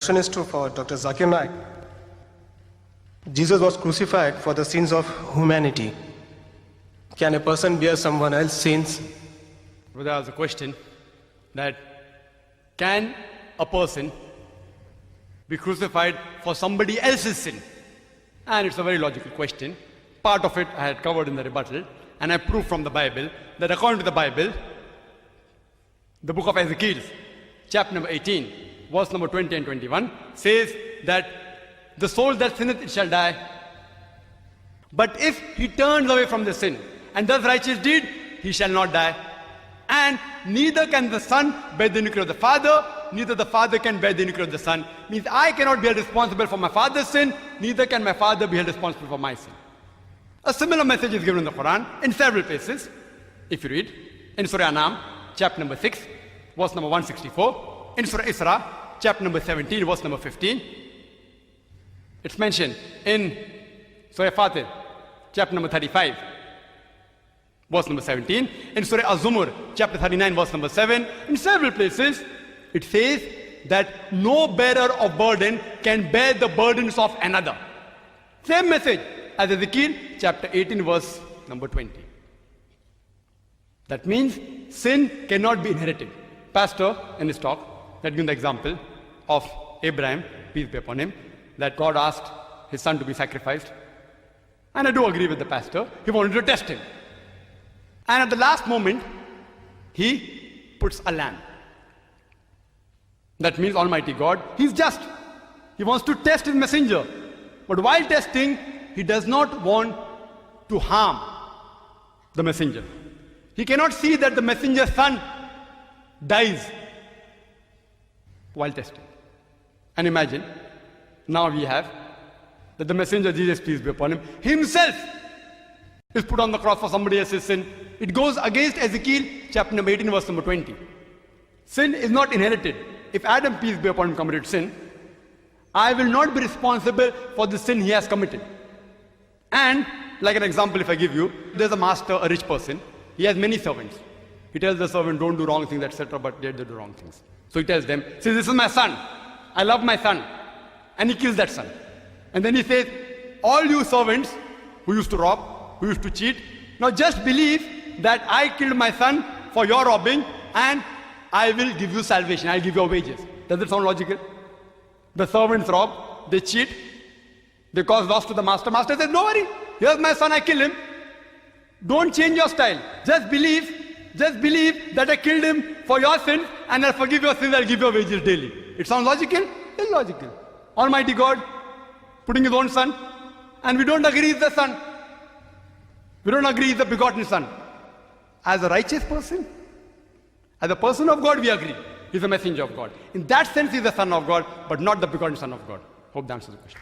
question is true for Dr. Zakir Naik. Jesus was crucified for the sins of humanity. Can a person bear someone else's sins? Well, there was a question that can a person be crucified for somebody else's sin? And it's a very logical question. Part of it I had covered in the rebuttal, and I proved from the Bible that according to the Bible, the book of Ezekiel, chapter number 18, verse number 20 and 21, says that the soul that sinneth it shall die. But if he turns away from the sin and does righteous deed, he shall not die. And neither can the Son bear the iniquity of the Father, neither the Father can bear the iniquity of the Son. Means I cannot be held responsible for my father's sin, neither can my father be held responsible for my sin. A similar message is given in the Quran in several places. If you read in Surah Anam, chapter number 6, verse number 164, in Surah Isra, chapter number 17, verse number 15, it's mentioned in Surah Fatir, chapter number 35, verse number 17, in Surah Az-Zumur, chapter 39, verse number 7, in several places, it says that no bearer of burden can bear the burdens of another. Same message as Ezekiel, chapter 18, verse number 20. That means sin cannot be inherited. Pastor, in his talk, had given the example of Abraham, peace be upon him, that God asked his son to be sacrificed. And I do agree with the pastor. He wanted to test him. And at the last moment, he puts a lamb. That means Almighty God, He's just. He wants to test His messenger. But while testing, He does not want to harm the messenger. He cannot see that the messenger's son dies while testing. And imagine, now we have that the messenger Jesus, peace be upon him, himself is put on the cross for somebody else's sin. It goes against Ezekiel, chapter number 18, verse number 20. Sin is not inherited. If Adam, peace be upon him, committed sin, I will not be responsible for the sin he has committed. And, like an example if I give you, there's a master, a rich person, he has many servants. He tells the servant, don't do wrong things, etc., but yet they do wrong things. So he tells them, see, this is my son. I love my son. And he kills that son. And then he says, all you servants who used to rob, who used to cheat, now just believe that I killed my son for your robbing and I will give you salvation, I'll give you wages. Does it sound logical? The servants rob, they cheat, they cause loss to the master. Master says, don't worry, here's my son, I kill him. Don't change your style. Just believe that I killed him for your sins and I'll forgive your sins, I'll give you wages daily. It sounds logical? Illogical. Almighty God putting His own son, and we don't agree He's the son. We don't agree He's the begotten son. As a righteous person, as a person of God, we agree. He's a messenger of God. In that sense, He's the Son of God, but not the begotten Son of God. Hope that answers the question.